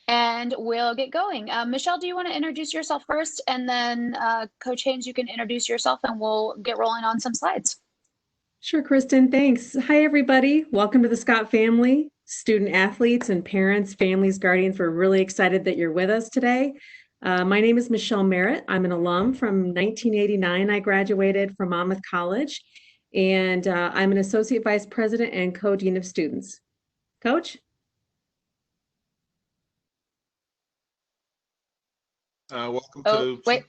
And we'll get going. Michelle, do you want to introduce yourself first? And then Coach Haynes, you can introduce yourself and we'll get rolling on some slides. Sure, Kristen, thanks. Hi, everybody. Welcome to the Scott family, student athletes and parents, families, guardians. We're really excited that you're with us today. My name is Michelle Merritt. I'm an alum from 1989. I graduated from Monmouth College, and I'm an associate vice president and co-dean of students. Coach? Welcome Oh, to. wait.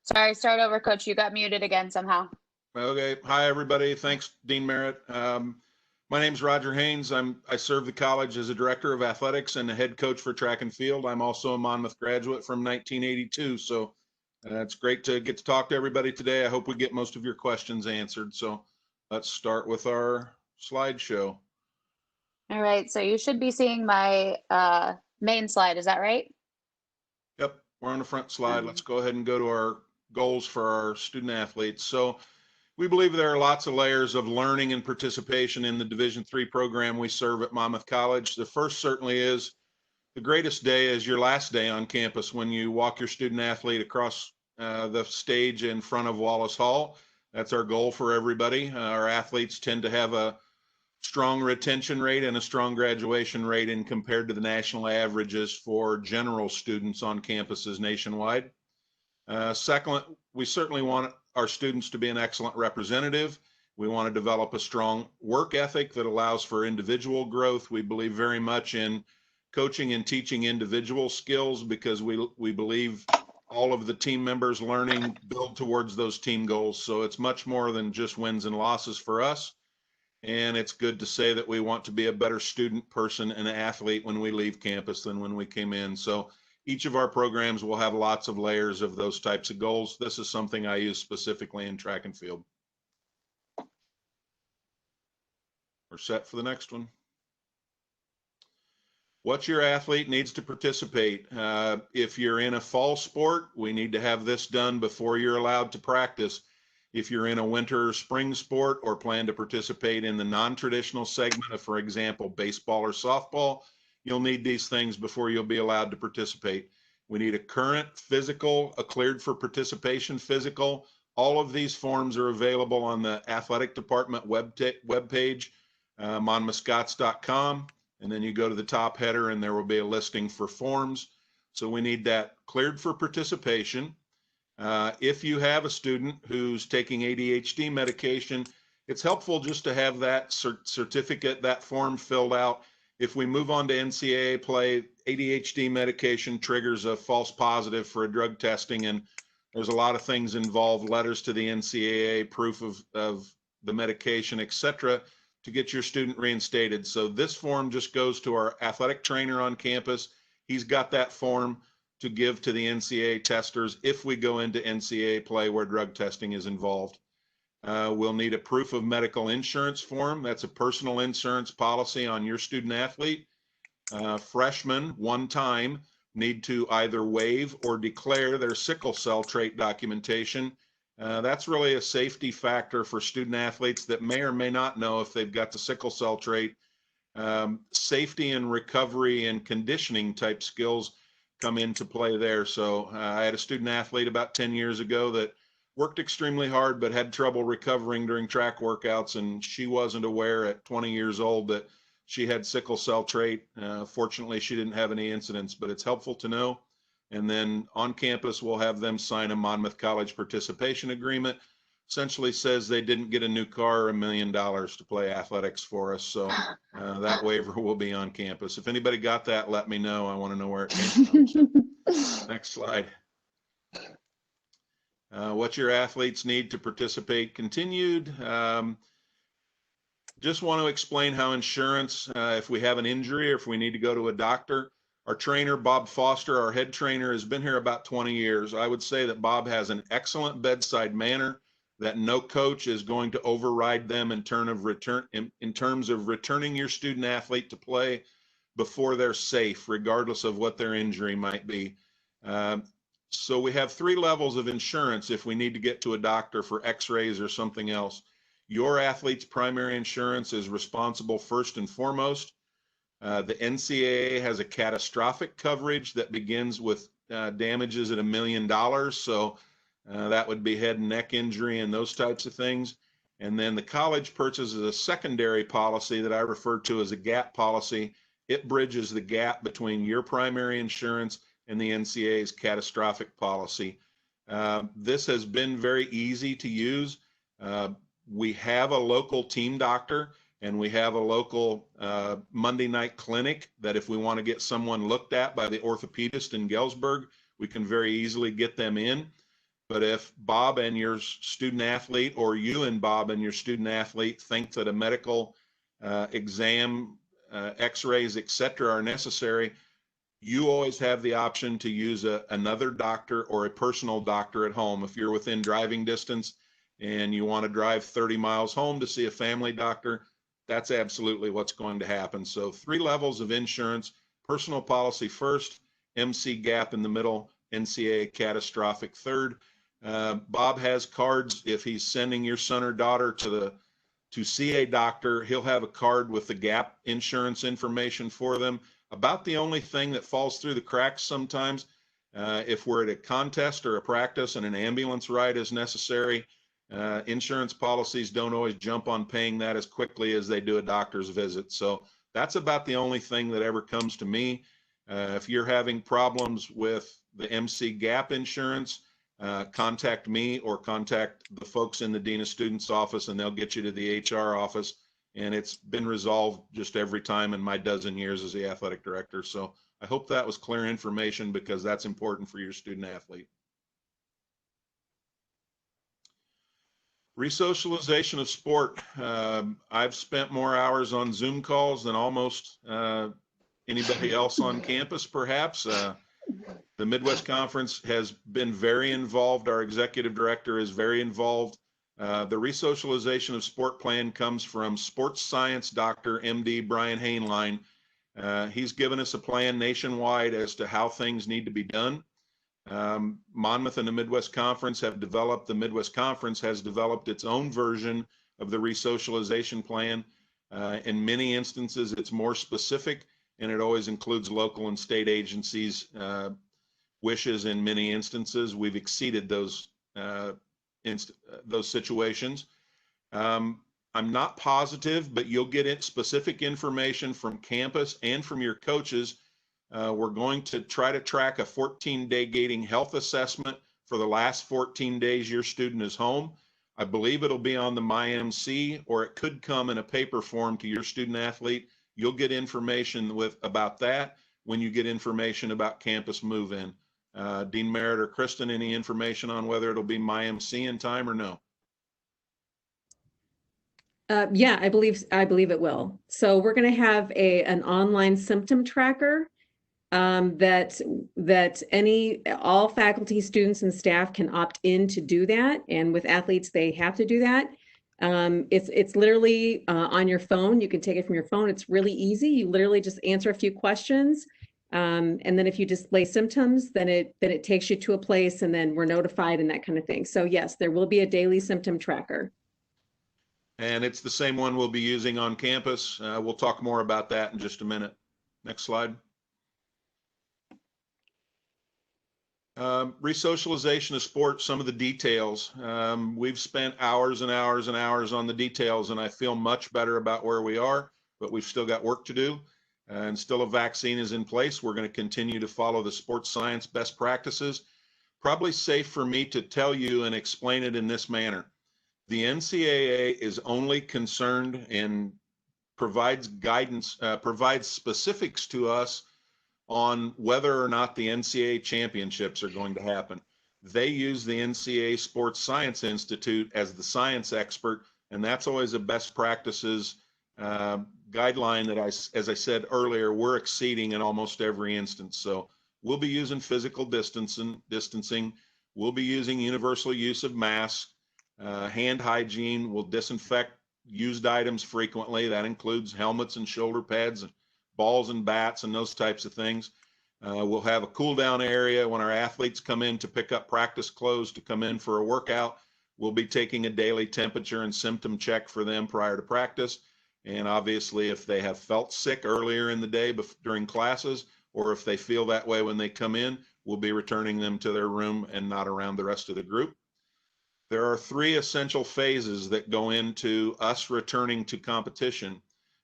Sorry, start over, Coach. You got muted again somehow. Okay. Hi, everybody. Thanks, Dean Merritt. My name's Roger Haynes. I serve the college as a director of athletics and the head coach for track and field. I'm also a Monmouth graduate from 1982. So it's great to get to talk to everybody today. I hope we get most of your questions answered. So let's start with our slideshow. All right. So you should be seeing my main slide. Is that right? Yep. We're on the front slide. Let's go ahead and go to our goals for our student athletes. So we believe there are lots of layers of learning and participation in the Division III program we serve at Monmouth College. The first certainly is the greatest day is your last day on campus when you walk your student athlete across the stage in front of Wallace Hall. That's our goal for everybody. Our athletes tend to have a strong retention rate and a strong graduation rate in compared to the national averages for general students on campuses nationwide. Second, we certainly want our students to be an excellent representative. We want to develop a strong work ethic that allows for individual growth. We believe very much in coaching and teaching individual skills because we believe all of the team members learning build towards those team goals. So it's much more than just wins and losses for us. And it's good to say that we want to be a better student, person, and athlete when we leave campus than when we came in. So each of our programs will have lots of layers of those types of goals. This is something I use specifically in track and field. We're set for the next one. What your athlete needs to participate. If you're in a fall sport, we need to have this done before you're allowed to practice. If you're in a winter or spring sport or plan to participate in the non-traditional segment of, for example, baseball or softball, you'll need these things before you'll be allowed to participate. We need a current physical, a cleared for participation physical. All of these forms are available on the athletic department webpage, monmouthscots.com. And then you go to the top header and there will be a listing for forms. So we need that cleared for participation. If you have a student who's taking ADHD medication, it's helpful just to have that certificate, that form filled out. If we move on to NCAA play, ADHD medication triggers a false positive for a drug testing, and there's a lot of things involved, letters to the NCAA, proof of the medication, etc., to get your student reinstated. So this form just goes to our athletic trainer on campus. He's got that form to give to the NCAA testers if we go into NCAA play where drug testing is involved. We'll need a proof of medical insurance form. That's a personal insurance policy on your student athlete. Freshmen, one time, need to either waive or declare their sickle cell trait documentation. That's really a safety factor for student athletes that may or may not know if they've got the sickle cell trait. Safety and recovery and conditioning type skills come into play there. So I had a student athlete about 10 years ago that worked extremely hard but had trouble recovering during track workouts, and she wasn't aware at 20 years old that she had sickle cell trait. Fortunately, she didn't have any incidents, but it's helpful to know. And then on campus, we'll have them sign a Monmouth College participation agreement. Essentially says they didn't get a new car or $1 million to play athletics for us. So that waiver will be on campus. If anybody got that, let me know. I want to know where it came from. Next slide. What your athletes need to participate continued. Just want to explain how insurance, if we have an injury or if we need to go to a doctor. Our trainer, Bob Foster, our head trainer, has been here about 20 years. I would say that Bob has an excellent bedside manner, that no coach is going to override them in terms of returning your student athlete to play before they're safe, regardless of what their injury might be. So we have 3 levels of insurance if we need to get to a doctor for x-rays or something else. Your athlete's primary insurance is responsible first and foremost. The NCAA has a catastrophic coverage that begins with damages at $1 million. So that would be head and neck injury and those types of things. And then the college purchases a secondary policy that I refer to as a gap policy. It bridges the gap between your primary insurance and the NCAA's catastrophic policy. This has been very easy to use. We have a local team doctor, and we have a local Monday night clinic that if we want to get someone looked at by the orthopedist in Galesburg, we can very easily get them in. But if Bob and your student athlete, or you and Bob and your student athlete, think that a medical exam, x-rays, etc. are necessary, you always have the option to use another doctor or a personal doctor at home. If you're within driving distance and you want to drive 30 miles home to see a family doctor, that's absolutely what's going to happen. So 3 levels of insurance: personal policy first, MC gap in the middle, NCAA catastrophic third. Bob has cards. If he's sending your son or daughter to see a doctor, he'll have a card with the gap insurance information for them. About the only thing that falls through the cracks sometimes, if we're at a contest or a practice and an ambulance ride is necessary, insurance policies don't always jump on paying that as quickly as they do a doctor's visit. So that's about the only thing that ever comes to me. If you're having problems with the MC gap insurance, contact me or contact the folks in the Dean of Students office, and they'll get you to the HR office. And it's been resolved just every time in my dozen years as the athletic director. So I hope that was clear information, because that's important for your student athlete. Resocialization of sport. I've spent more hours on Zoom calls than almost anybody else on campus, perhaps. The Midwest Conference has been very involved. Our executive director is very involved. The Resocialization of Sport plan comes from sports science doctor, MD Brian Hainline. He's given us a plan nationwide as to how things need to be done. Monmouth and the Midwest Conference have developed, the Midwest Conference has developed its own version of the resocialization plan. In many instances, it's more specific, and it always includes local and state agencies' wishes. In many instances, we've exceeded those situations. I'm not positive, but you'll get specific information from campus and from your coaches. We're going to try to track a 14-day gating health assessment for the last 14 days your student is home. I believe it'll be on the MyMC, or it could come in a paper form to your student athlete. You'll get information about that when you get information about campus move-in. Dean Merritt or Kristen, any information on whether it'll be MyMC in time or no? Yeah, I believe it will. So we're going to have an online symptom tracker that all faculty, students, and staff can opt in to do that. And with athletes, they have to do that. It's literally on your phone. You can take it from your phone. It's really easy. You literally just answer a few questions. And then if you display symptoms, then it takes you to a place, and then we're notified and that kind of thing. So yes, there will be a daily symptom tracker. And it's the same one we'll be using on campus. We'll talk more about that in just a minute. Next slide. Resocialization of sport, some of the details. We've spent hours and hours and hours on the details, and I feel much better about where we are, but we've still got work to do. And still a vaccine is in place. We're going to continue to follow the sports science best practices. Probably safe for me to tell you and explain it in this manner. The NCAA is only concerned and provides guidance, provides specifics to us on whether or not the NCAA championships are going to happen. They use the NCAA Sports Science Institute as the science expert, and that's always a best practices guideline that, as I said earlier, we're exceeding in almost every instance. So we'll be using physical distancing. We'll be using universal use of masks, hand hygiene. We'll disinfect used items frequently. That includes helmets and shoulder pads, and balls and bats, and those types of things. We'll have a cool down area when our athletes come in to pick up practice clothes to come in for a workout. We'll be taking a daily temperature and symptom check for them prior to practice. And obviously, if they have felt sick earlier in the day during classes, or if they feel that way when they come in, we'll be returning them to their room and not around the rest of the group. There are 3 essential phases that go into us returning to competition.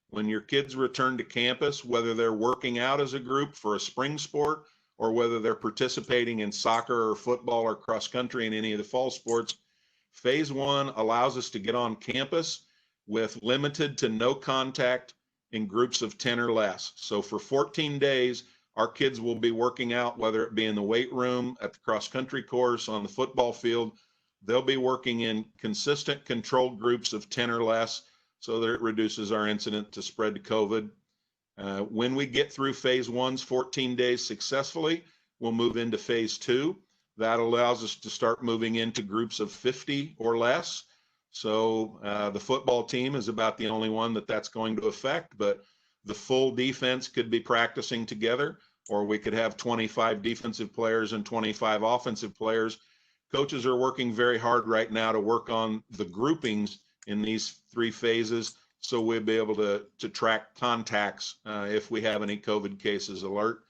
When your kids return to campus, whether they're working out as a group for a spring sport or whether they're participating in soccer or football or cross country and any of the fall sports, phase 1 allows us to get on campus with limited to no contact in groups of 10 or less. So for 14 days, our kids will be working out, whether it be in the weight room, at the cross country course, on the football field. They'll be working in consistent controlled groups of 10 or less so that it reduces our incident to spread to COVID. When we get through phase 1's 14 days successfully, we'll move into phase 2. That allows us to start moving into groups of 50 or less. So the football team is about the only one that's going to affect, but the full defense could be practicing together, or we could have 25 defensive players and 25 offensive players. Coaches are working very hard right now to work on the groupings in these 3 phases, so we'll be able to track contacts if we have any COVID cases alert.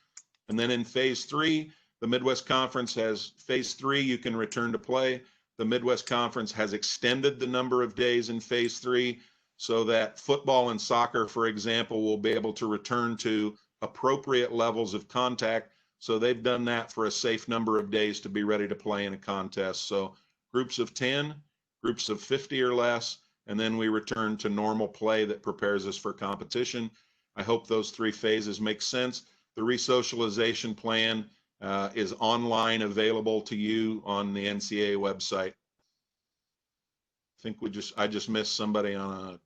And then in phase 3, the Midwest Conference has phase 3, you can return to play. The Midwest Conference has extended the number of days in phase 3 so that football and soccer, for example, will be able to return to appropriate levels of contact. So they've done that for a safe number of days to be ready to play in a contest. So groups of 10, groups of 50 or less, and then we return to normal play that prepares us for competition. I hope those 3 phases make sense. The resocialization plan is online, available to you on the NCAA website. I think I just missed somebody on a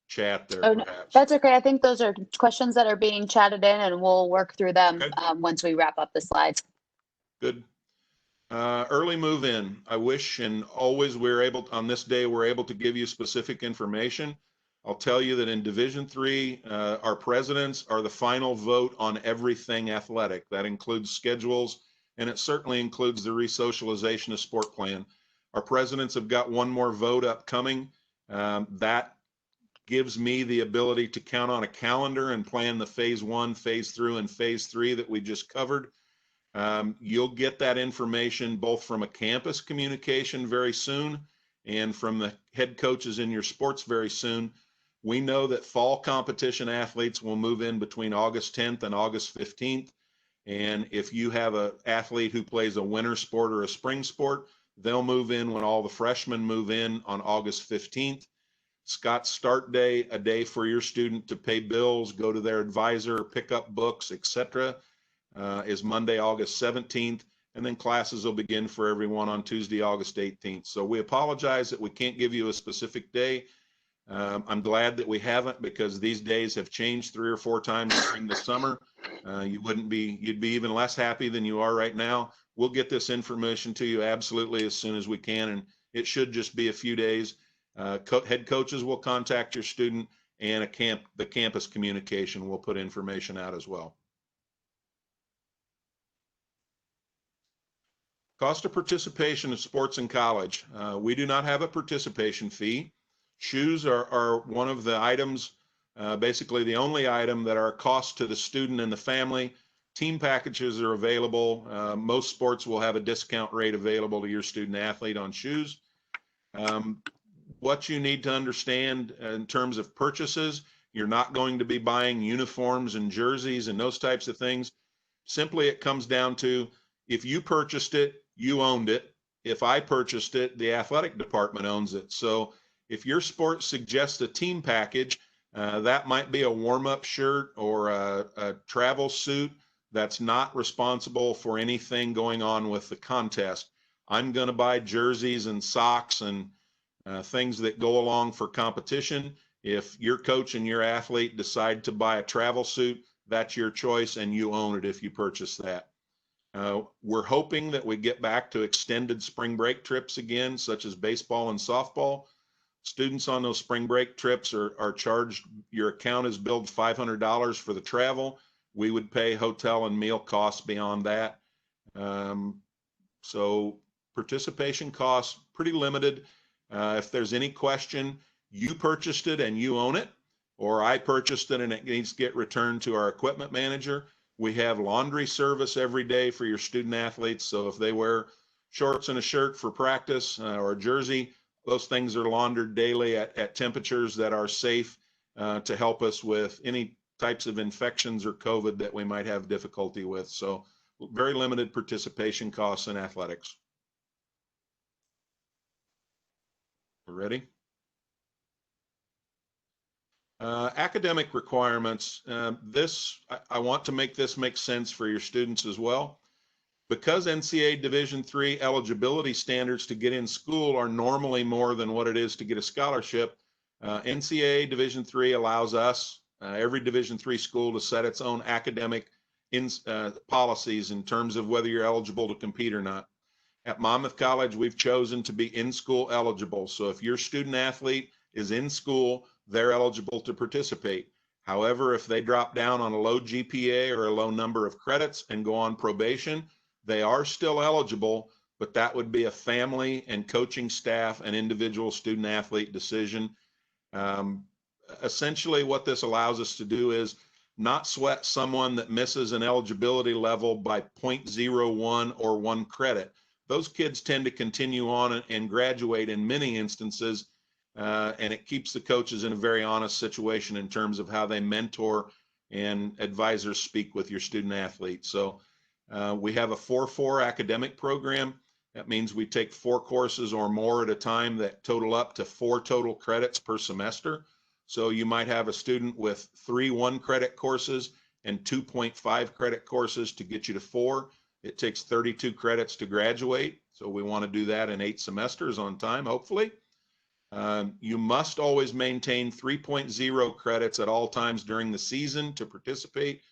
chat there, Oh, perhaps. that's okay. I think those are questions that are being chatted in, and we'll work through them Okay. Once we wrap up the slides. Good. Early move in. I wish and always on this day, we're able to give you specific information. I'll tell you that in Division III, our presidents are the final vote on everything athletic. That includes schedules, and it certainly includes the resocialization of sport plan. Our presidents have got one more vote upcoming. That gives me the ability to count on a calendar and plan the phase 1, phase 2, and phase 3 that we just covered. You'll get that information both from a campus communication very soon and from the head coaches in your sports very soon. We know that fall competition athletes will move in between August 10th and August 15th. And if you have an athlete who plays a winter sport or a spring sport, they'll move in when all the freshmen move in on August 15th. Scott's start day, a day for your student to pay bills, go to their advisor, pick up books, etc., is Monday, August 17th. And then classes will begin for everyone on Tuesday, August 18th. So we apologize that we can't give you a specific day. I'm glad that we haven't, because these days have changed 3 or 4 times during the summer. You'd be even less happy than you are right now. We'll get this information to you absolutely as soon as we can, and it should just be a few days. Head coaches will contact your student, and the campus communication will put information out as well. Cost of participation in sports in college. We do not have a participation fee. Shoes are one of the items, basically the only item that are a cost to the student and the family. Team packages are available. Most sports will have a discount rate available to your student athlete on shoes. What you need to understand in terms of purchases, you're not going to be buying uniforms and jerseys and those types of things. Simply, it comes down to, if you purchased it, you owned it. If I purchased it, the athletic department owns it. So if your sport suggests a team package, that might be a warm-up shirt or a travel suit that's not responsible for anything going on with the contest. I'm going to buy jerseys and socks and things that go along for competition. If your coach and your athlete decide to buy a travel suit, that's your choice, and you own it if you purchase that. We're hoping that we get back to extended spring break trips again, such as baseball and softball. Students on those spring break trips are charged, your account is billed $500 for the travel. We would pay hotel and meal costs beyond that. So participation costs, pretty limited. If there's any question, you purchased it and you own it, or I purchased it and it needs to get returned to our equipment manager. We have laundry service every day for your student athletes. So if they wear shorts and a shirt for practice or a jersey, those things are laundered daily at temperatures that are safe to help us with any types of infections or COVID that we might have difficulty with. So very limited participation costs in athletics. Ready? Academic requirements. I want to make this make sense for your students as well. Because NCAA Division III eligibility standards to get in school are normally more than what it is to get a scholarship, NCAA Division III allows us, every Division III school, to set its own academic policies in terms of whether you're eligible to compete or not. At Monmouth College, we've chosen to be in-school eligible. So if your student athlete is in school, they're eligible to participate. However, if they drop down on a low GPA or a low number of credits and go on probation, they are still eligible, but that would be a family and coaching staff and individual student athlete decision. Essentially, what this allows us to do is not sweat someone that misses an eligibility level by 0.01 or 1 credit. Those kids tend to continue on and graduate in many instances, and it keeps the coaches in a very honest situation in terms of how they mentor and advisors speak with your student athletes. So we have a 4-4 academic program. That means we take 4 courses or more at a time that total up to 4 total credits per semester. So you might have a student with 3 1-credit courses and 2.5 credit courses to get you to 4. It takes 32 credits to graduate. So we want to do that in 8 semesters on time, hopefully. You must always maintain 3.0 credits at all times during the season to participate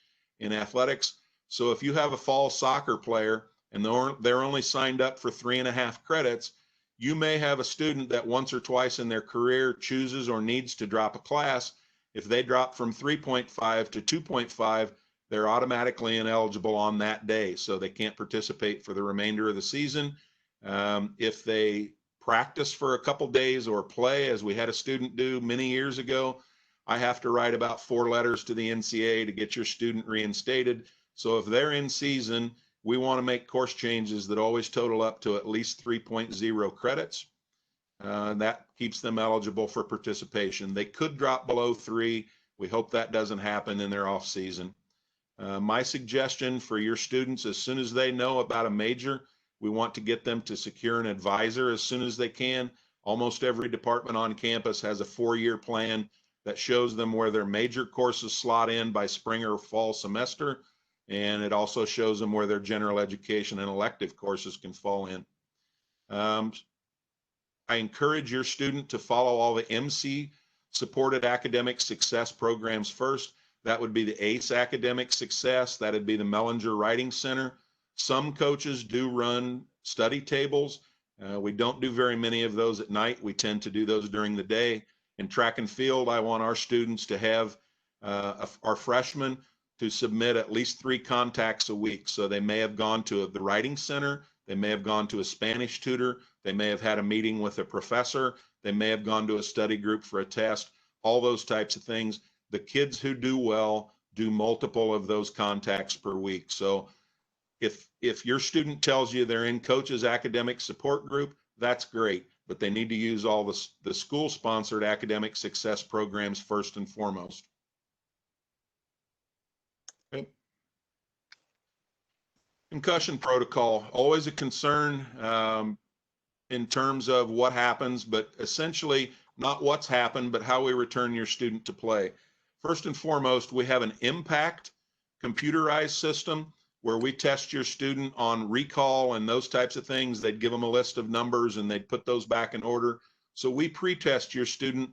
in athletics. So if you have a fall soccer player and they're only signed up for 3.5 credits, you may have a student that once or twice in their career chooses or needs to drop a class. If they drop from 3.5 to 2.5, they're automatically ineligible on that day, so they can't participate for the remainder of the season. If they practice for a couple days or play, as we had a student do many years ago, I have to write about 4 letters to the NCAA to get your student reinstated. So if they're in season, we want to make course changes that always total up to at least 3.0 credits. That keeps them eligible for participation. They could drop below 3. We hope that doesn't happen in their off season. My suggestion for your students, as soon as they know about a major, we want to get them to secure an advisor as soon as they can. Almost every department on campus has a 4-year plan that shows them where their major courses slot in by spring or fall semester. And it also shows them where their general education and elective courses can fall in. I encourage your student to follow all the MC supported academic success programs first. That would be the ACE Academic Success. That would be the Mellinger Writing Center. Some coaches do run study tables. We don't do very many of those at night. We tend to do those during the day. In track and field, I want our students to have our freshmen to submit at least 3 contacts a week. So they may have gone to the writing center. They may have gone to a Spanish tutor. They may have had a meeting with a professor. They may have gone to a study group for a test, all those types of things. The kids who do well do multiple of those contacts per week. So if your student tells you they're in coach's academic support group, that's great, but they need to use all the school-sponsored academic success programs first and foremost. Okay. Concussion protocol, always a concern in terms of what happens, but essentially not what's happened, but how we return your student to play. First and foremost, we have an impact computerized system where we test your student on recall and those types of things. They'd give them a list of numbers and they'd put those back in order. So we pre-test your student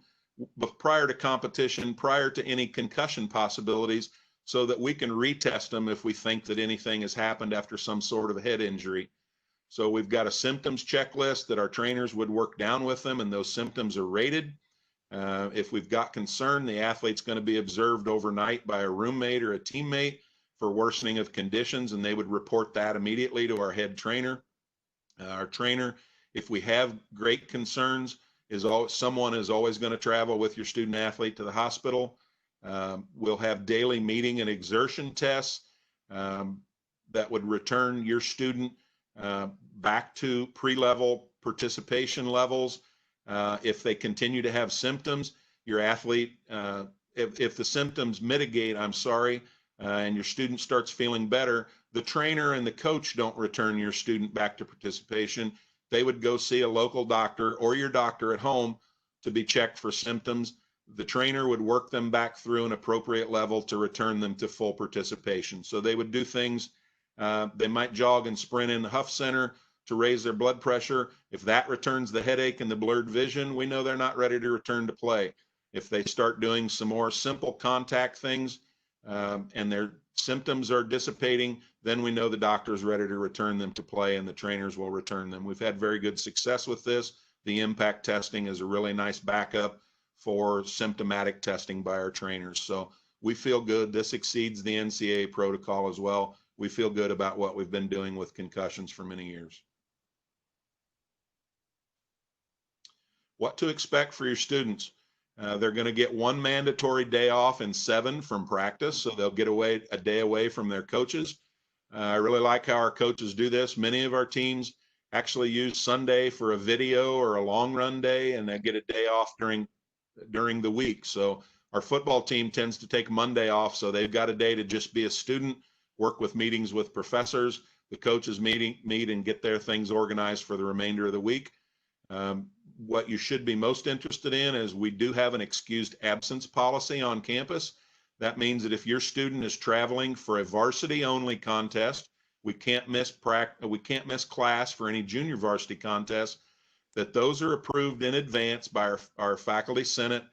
prior to competition, prior to any concussion possibilities, so that we can retest them if we think that anything has happened after some sort of head injury. So we've got a symptoms checklist that our trainers would work down with them, and those symptoms are rated. If we've got concern, the athlete's going to be observed overnight by a roommate or a teammate for worsening of conditions, and they would report that immediately to our head trainer. Our trainer, if we have great concerns, someone is always going to travel with your student athlete to the hospital. We'll have daily meeting and exertion tests that would return your student back to pre-level participation levels. If they continue to have symptoms, your athlete, if the symptoms mitigate, and your student starts feeling better, the trainer and the coach don't return your student back to participation. They would go see a local doctor or your doctor at home to be checked for symptoms. The trainer would work them back through an appropriate level to return them to full participation. So they would do things, they might jog and sprint in the Huff Center to raise their blood pressure. If that returns the headache and the blurred vision, we know they're not ready to return to play. If they start doing some more simple contact things and their symptoms are dissipating, then we know the doctor is ready to return them to play and the trainers will return them. We've had very good success with this. The impact testing is a really nice backup for symptomatic testing by our trainers. So we feel good. This exceeds the NCAA protocol as well. We feel good about what we've been doing with concussions for many years. What to expect for your students. They're going to get one mandatory day off in 7 from practice, so they'll get a day away from their coaches. I really like how our coaches do this. Many of our teams actually use Sunday for a video or a long run day, and they get a day off during the week. So our football team tends to take Monday off, so they've got a day to just be a student, work with meetings with professors. The coaches meet and get their things organized for the remainder of the week. What you should be most interested in is we do have an excused absence policy on campus. That means that if your student is traveling for a varsity only contest, we can't miss class for any junior varsity contests, that those are approved in advance by our faculty senate.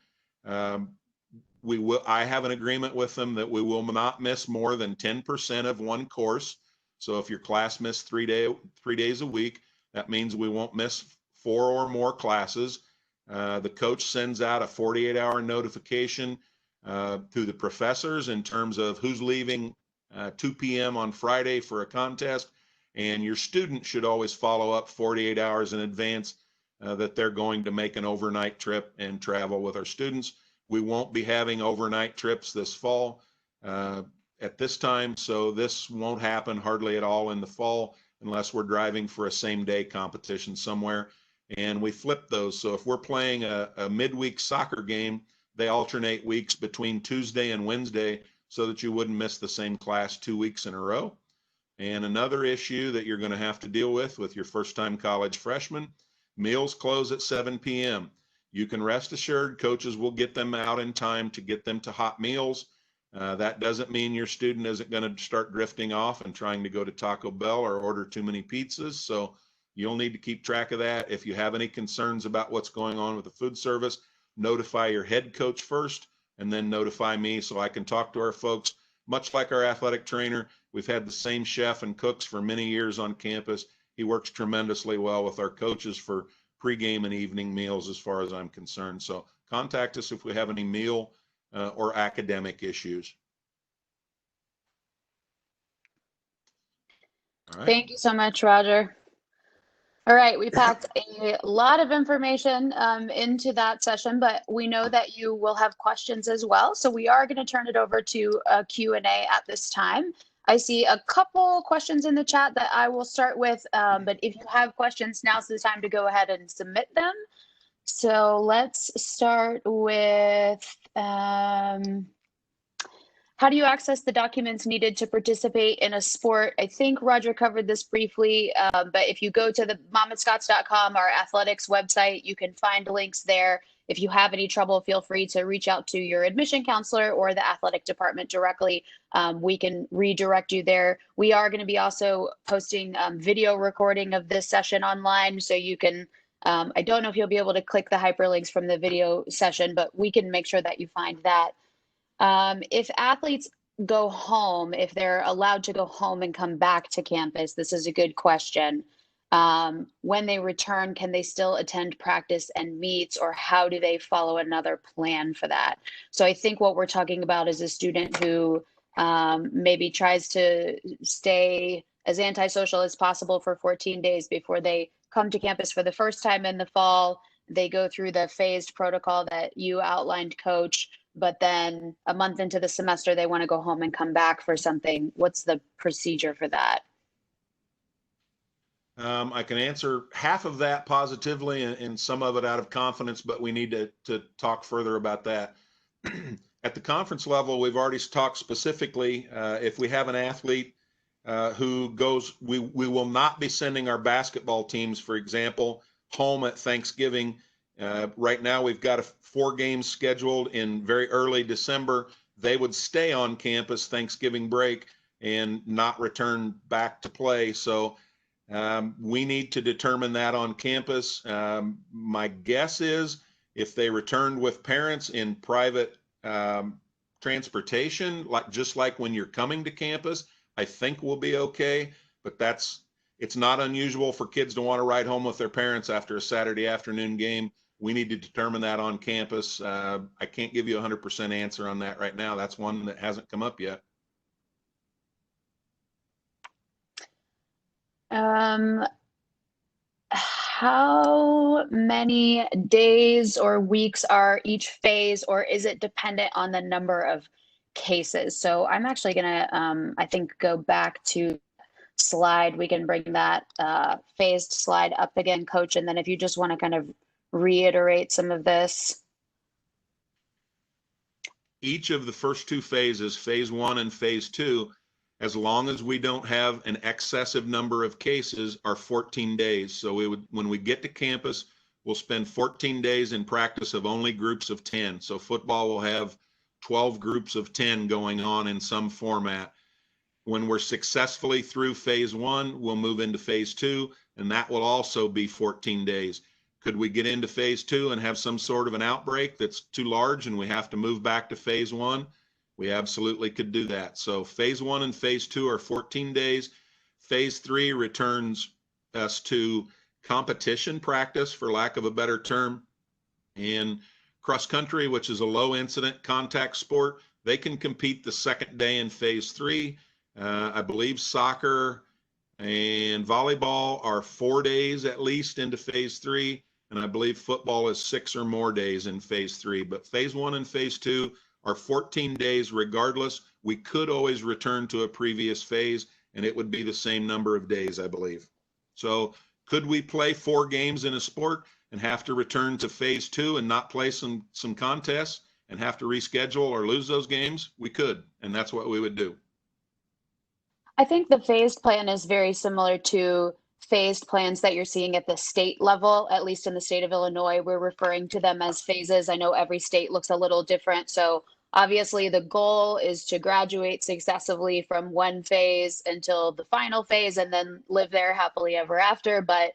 I have an agreement with them that we will not miss more than 10% of one course. So if your class missed 3 days a week, that means we won't miss 4 or more classes. The coach sends out a 48-hour notification to the professors in terms of who's leaving 2 p.m. on Friday for a contest, and your student should always follow up 48 hours in advance that they're going to make an overnight trip and travel with our students. We won't be having overnight trips this fall at this time, so this won't happen hardly at all in the fall unless we're driving for a same-day competition somewhere. And we flip those. So if we're playing a midweek soccer game, they alternate weeks between Tuesday and Wednesday so that you wouldn't miss the same class 2 weeks in a row. And another issue that you're going to have to deal with your first-time college freshman, meals close at 7 p.m. You can rest assured coaches will get them out in time to get them to hot meals. That doesn't mean your student isn't going to start drifting off and trying to go to Taco Bell or order too many pizzas. So you'll need to keep track of that. If you have any concerns about what's going on with the food service, notify your head coach first and then notify me so I can talk to our folks. Much like our athletic trainer, we've had the same chef and cooks for many years on campus. He works tremendously well with our coaches for pregame and evening meals as far as I'm concerned. So contact us if we have any meal or academic issues. All right. Thank you so much, Roger. All right, we packed a lot of information into that session, but we know that you will have questions as well. So we are going to turn it over to a Q&A at this time. I see a couple questions in the chat that I will start with, but if you have questions, now's the time to go ahead and submit them. So let's start with, how do you access the documents needed to participate in a sport? I think Roger covered this briefly, but if you go to the MoveInScots.com, our athletics website, you can find links there. If you have any trouble, feel free to reach out to your admission counselor or the athletic department directly. We can redirect you there. We are going to be also posting video recording of this session online, so you can, I don't know if you'll be able to click the hyperlinks from the video session, but we can make sure that you find that. If athletes go home, if they're allowed to go home and come back to campus, this is a good question. When they return, can they still attend practice and meets, or how do they follow another plan for that? So I think what we're talking about is a student who maybe tries to stay as antisocial as possible for 14 days before they come to campus for the first time in the fall. They go through the phased protocol that you outlined, Coach. but then a month into the semester, they want to go home and come back for something. What's the procedure for that? I can answer half of that positively and some of it out of confidence, but we need to talk further about that. At the conference level, we've already talked specifically, if we have an athlete who goes, we will not be sending our basketball teams, for example, home at Thanksgiving. Right now, we've got 4 games scheduled in very early December. They would stay on campus Thanksgiving break and not return back to play. So we need to determine that on campus. My guess is if they returned with parents in private transportation, just like when you're coming to campus, I think we'll be okay. But it's not unusual for kids to want to ride home with their parents after a Saturday afternoon game. We need to determine that on campus. I can't give you a 100% answer on that right now. That's one that hasn't come up yet. How many days or weeks are each phase, or is it dependent on the number of cases? So I'm actually gonna, I think, go back to slide. We can bring that phased slide up again, Coach, and then if you just want to kind of reiterate some of this. Each of the first 2 phases, phase 1 and phase 2, as long as we don't have an excessive number of cases, are 14 days. So when we get to campus, we'll spend 14 days in practice of only groups of 10. So football will have 12 groups of 10 going on in some format. When we're successfully through phase 1, we'll move into phase 2, and that will also be 14 days. Could we get into phase 2 and have some sort of an outbreak that's too large and we have to move back to phase 1? We absolutely could do that. So phase 1 and phase 2 are 14 days. Phase 3 returns us to competition practice, for lack of a better term. And cross country, which is a low incident contact sport, they can compete the second day in phase 3. I believe soccer and volleyball are 4 days at least into phase 3. And I believe football is 6 or more days in phase 3. But phase 1 and phase 2 are 14 days regardless. We could always return to a previous phase, and it would be the same number of days, I believe. So could we play 4 games in a sport and have to return to phase 2 and not play some contests and have to reschedule or lose those games? We could, and that's what we would do. I think the phased plan is very similar to phased plans that you're seeing at the state level, at least in the state of Illinois. We're referring to them as phases. I know every state looks a little different. So obviously the goal is to graduate successively from one phase until the final phase and then live there happily ever after. But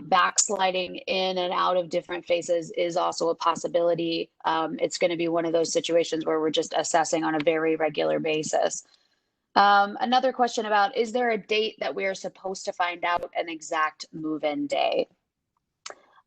backsliding in and out of different phases is also a possibility. It's going to be one of those situations where we're just assessing on a very regular basis. Another question about, is there a date that we are supposed to find out an exact move-in day?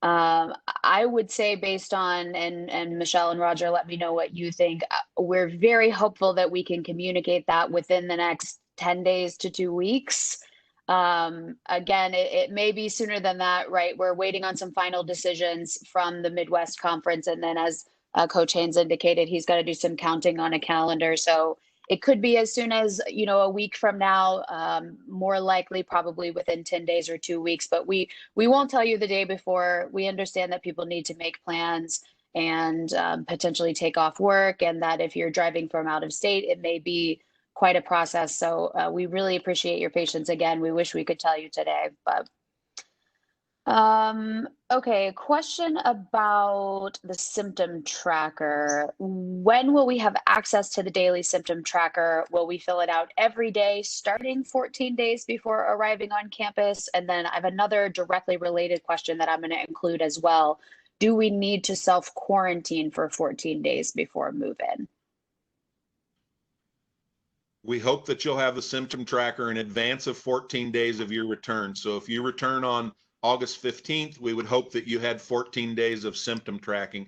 I would say based on, and Michelle and Roger, let me know what you think. We're very hopeful that we can communicate that within the next 10 days to 2 weeks. Again, it may be sooner than that, right? We're waiting on some final decisions from the Midwest Conference. And then as Coach Haynes indicated, he's got to do some counting on a calendar. So it could be as soon as, a week from now, more likely probably within 10 days or 2 weeks, but we won't tell you the day before. We understand that people need to make plans and potentially take off work, and that if you're driving from out of state, it may be quite a process. So we really appreciate your patience. Again, we wish we could tell you today, but okay, question about the symptom tracker. When will we have access to the daily symptom tracker? Will we fill it out every day starting 14 days before arriving on campus? And then I have another directly related question that I'm going to include as well. Do we need to self-quarantine for 14 days before move-in? We hope that you'll have the symptom tracker in advance of 14 days of your return. So if you return on August 15th, we would hope that you had 14 days of symptom tracking.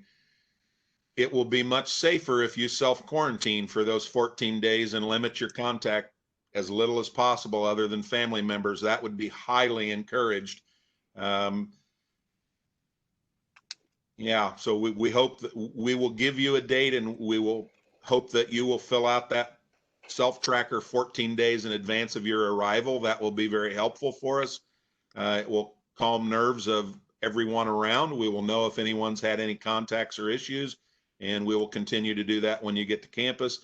It will be much safer if you self-quarantine for those 14 days and limit your contact as little as possible other than family members. That would be highly encouraged. Yeah, so we hope that we will give you a date, and we will hope that you will fill out that self-tracker 14 days in advance of your arrival. That will be very helpful for us. It will calm nerves of everyone around. We will know if anyone's had any contacts or issues, and we will continue to do that when you get to campus.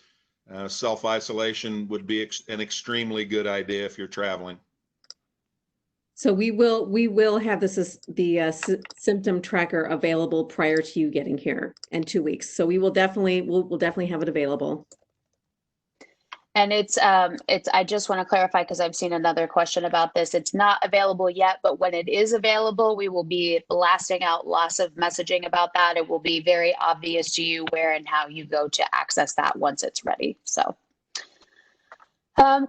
Self-isolation would be an extremely good idea if you're traveling. So we will have the symptom tracker available prior to you getting here in 2 weeks. So we'll definitely have it available. And I just want to clarify, because I've seen another question about this. It's not available yet, but when it is available, we will be blasting out lots of messaging about that. It will be very obvious to you where and how you go to access that once it's ready. So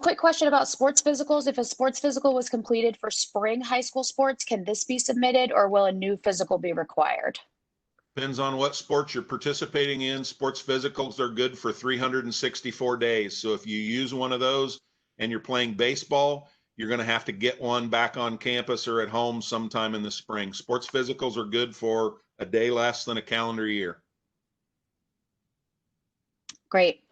quick question about sports physicals. If a sports physical was completed for spring high school sports, can this be submitted, or will a new physical be required? Depends on what sports you're participating in. Sports physicals are good for 364 days. So if you use one of those and you're playing baseball, you're going to have to get one back on campus or at home sometime in the spring. Sports physicals are good for a day less than a calendar year. Great.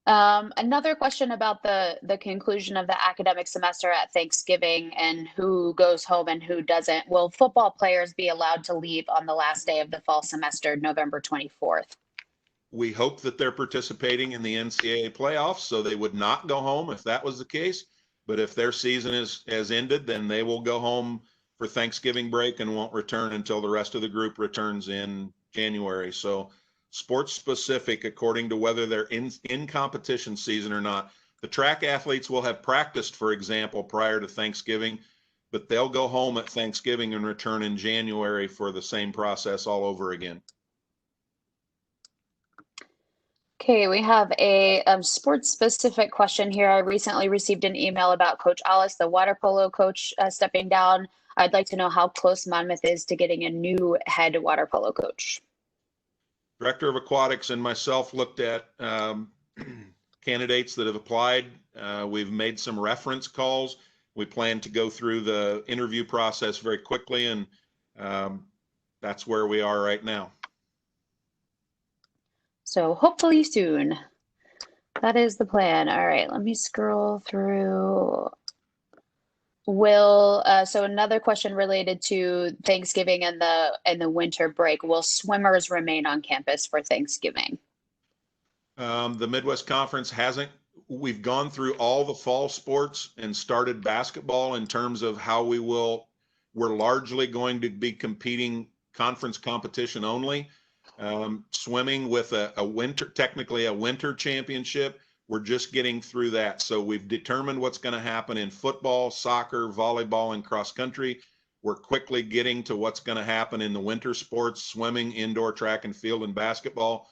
Another question about the conclusion of the academic semester at Thanksgiving and who goes home and who doesn't. Will football players be allowed to leave on the last day of the fall semester, November 24th? We hope that they're participating in the NCAA playoffs, so they would not go home if that was the case. But if their season has ended, then they will go home for Thanksgiving break and won't return until the rest of the group returns in January. So sports specific according to whether they're in competition season or not. The track athletes will have practiced, for example, prior to Thanksgiving, but they'll go home at Thanksgiving and return in January for the same process all over again. Okay, we have a sports specific question here. I recently received an email about Coach Alice, the water polo coach, stepping down. I'd like to know how close Monmouth is to getting a new head water polo coach. Director of Aquatics and myself looked at candidates that have applied. We've made some reference calls. We plan to go through the interview process very quickly, and that's where we are right now. So hopefully soon. That is the plan. All right, let me scroll through. So another question related to Thanksgiving and the winter break. Will swimmers remain on campus for Thanksgiving? The Midwest Conference hasn't. We've gone through all the fall sports and started basketball in terms of how we're largely going to be competing conference competition only. Swimming with technically a winter championship. We're just getting through that. So we've determined what's going to happen in football, soccer, volleyball, and cross country. We're quickly getting to what's going to happen in the winter sports, swimming, indoor track and field, and basketball.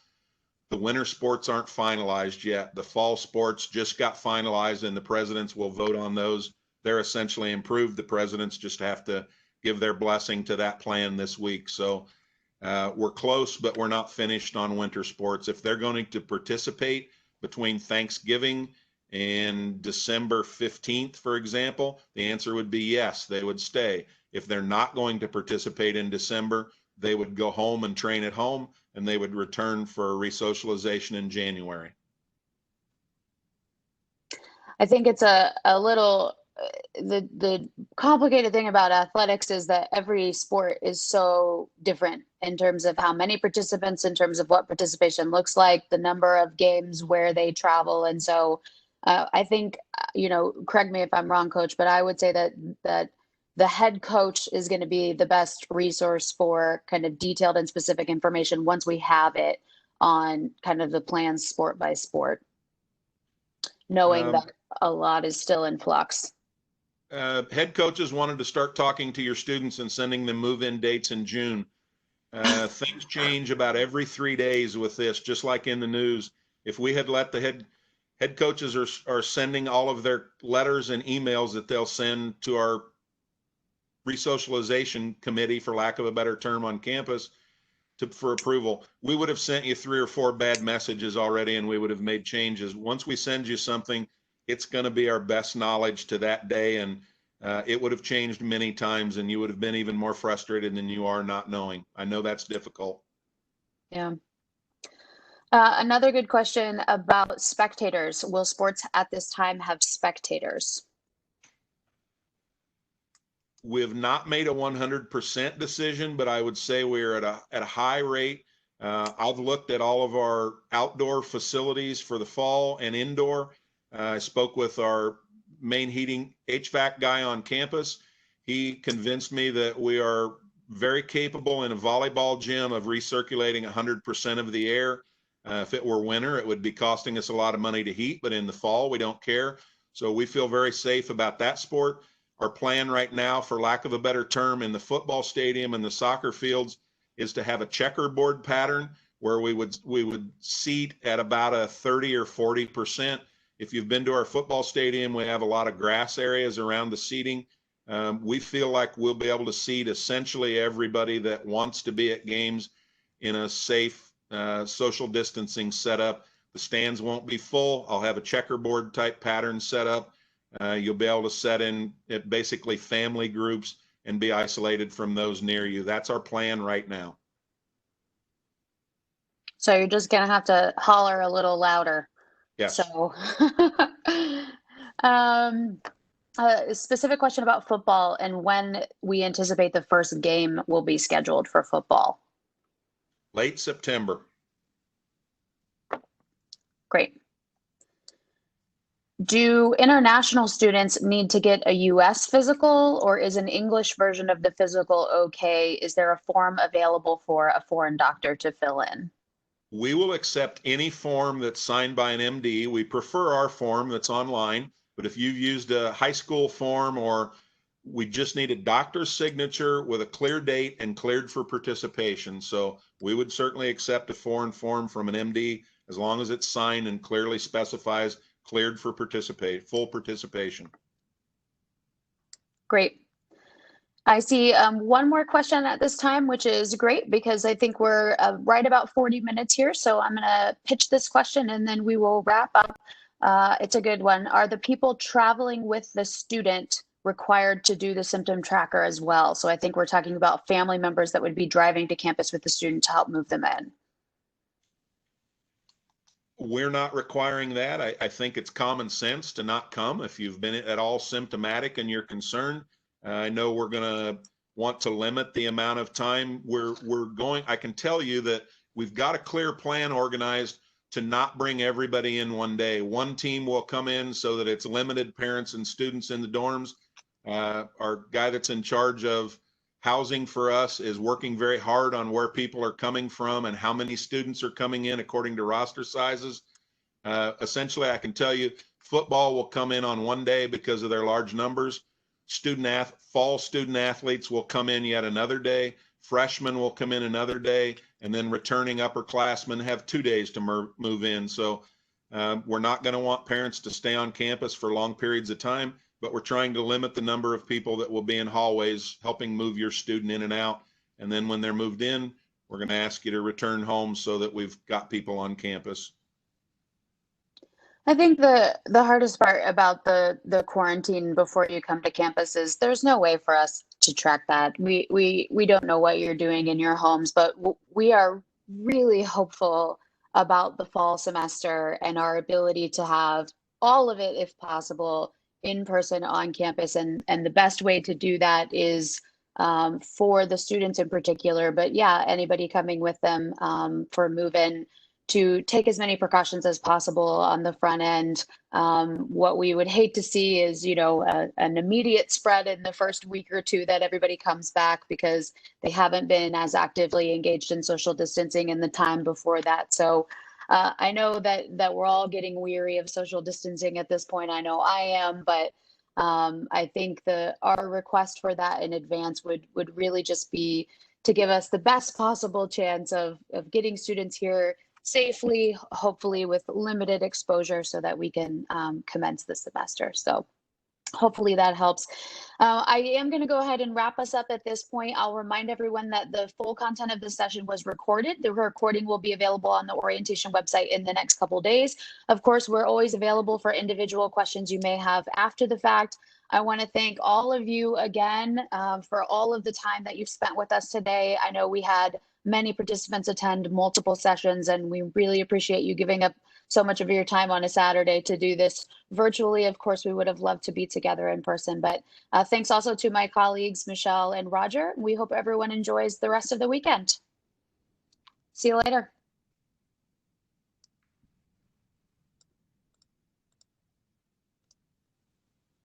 The winter sports aren't finalized yet. The fall sports just got finalized, and the presidents will vote on those. They're essentially improved. The presidents just have to give their blessing to that plan this week. So we're close, but we're not finished on winter sports. If they're going to participate between Thanksgiving and December 15th, for example, the answer would be yes, they would stay. If they're not going to participate in December, they would go home and train at home, and they would return for resocialization in January. I think it's a little, the complicated thing about athletics is that every sport is so different in terms of how many participants, in terms of what participation looks like, the number of games, where they travel. And so I think, correct me if I'm wrong, Coach, but I would say that the head coach is going to be the best resource for kind of detailed and specific information once we have it on kind of the plans sport by sport, knowing that a lot is still in flux. Head coaches wanted to start talking to your students and sending them move-in dates in June. Things change about every 3 days with this, just like in the news. If we had let the head coaches are sending all of their letters and emails that they'll send to our resocialization committee, for lack of a better term, on campus for approval, we would have sent you 3 or 4 bad messages already, and we would have made changes. Once we send you something, it's going to be our best knowledge to that day, and it would have changed many times and you would have been even more frustrated than you are not knowing. I know that's difficult. Yeah. Another good question about spectators. Will sports at this time have spectators? We have not made a 100% decision, but I would say we're at a high rate. I've looked at all of our outdoor facilities for the fall and indoor. I spoke with our main heating HVAC guy on campus. He convinced me that we are very capable in a volleyball gym of recirculating 100% of the air. If it were winter, it would be costing us a lot of money to heat, but in the fall, we don't care. So we feel very safe about that sport. Our plan right now, for lack of a better term, in the football stadium and the soccer fields is to have a checkerboard pattern where we would seat at about a 30 or 40%. If you've been to our football stadium, we have a lot of grass areas around the seating. We feel like we'll be able to seat essentially everybody that wants to be at games in a safe social distancing setup. The stands won't be full. I'll have a checkerboard type pattern set up. You'll be able to set in basically family groups and be isolated from those near you. That's our plan right now. So you're just going to have to holler a little louder. Yes. So, a specific question about football and when we anticipate the first game will be scheduled for football. Late September. Great. Do international students need to get a US physical, or is an English version of the physical okay? Is there a form available for a foreign doctor to fill in? We will accept any form that's signed by an MD. We prefer our form that's online, but if you've used a high school form, or we just need a doctor's signature with a clear date and cleared for participation. So we would certainly accept a foreign form from an MD as long as it's signed and clearly specifies cleared for full participation. Great. I see one more question at this time, which is great because I think we're right about 40 minutes here. So I'm going to pitch this question and then we will wrap up. It's a good one. Are the people traveling with the student required to do the symptom tracker as well? So I think we're talking about family members that would be driving to campus with the student to help move them in. We're not requiring that. I think it's common sense to not come if you've been at all symptomatic and you're concerned. I know we're going to want to limit the amount of time we're going. I can tell you that we've got a clear plan organized to not bring everybody in one day. One team will come in so that it's limited parents and students in the dorms. Our guy that's in charge of housing for us is working very hard on where people are coming from and how many students are coming in according to roster sizes. Essentially, I can tell you football will come in on one day because of their large numbers. Fall student athletes will come in yet another day. Freshmen will come in another day, and then returning upperclassmen have 2 days to move in. So we're not going to want parents to stay on campus for long periods of time, but we're trying to limit the number of people that will be in hallways helping move your student in and out. And then when they're moved in, we're going to ask you to return home so that we've got people on campus. I think the hardest part about the quarantine before you come to campus is there's no way for us to track that. We don't know what you're doing in your homes, but we are really hopeful about the fall semester and our ability to have all of it, if possible, in person on campus. And the best way to do that is for the students in particular, but yeah, anybody coming with them for move-in, to take as many precautions as possible on the front end. What we would hate to see is, an immediate spread in the first week or two that everybody comes back because they haven't been as actively engaged in social distancing in the time before that. So I know that we're all getting weary of social distancing at this point. I know I am, but I think our request for that in advance would really just be to give us the best possible chance of getting students here safely, hopefully with limited exposure, so that we can commence the semester. So Hopefully that helps. I am going to go ahead and wrap us up at this point. I'll remind everyone that the full content of the session was recorded. The recording will be available on the orientation website in the next couple of days. Of course, we're always available for individual questions you may have after the fact. I want to thank all of you again for all of the time that you've spent with us today. I know we had many participants attend multiple sessions, and we really appreciate you giving up so much of your time on a Saturday to do this virtually. Of course, we would have loved to be together in person, but thanks also to my colleagues, Michelle and Roger. We hope everyone enjoys the rest of the weekend. See you later.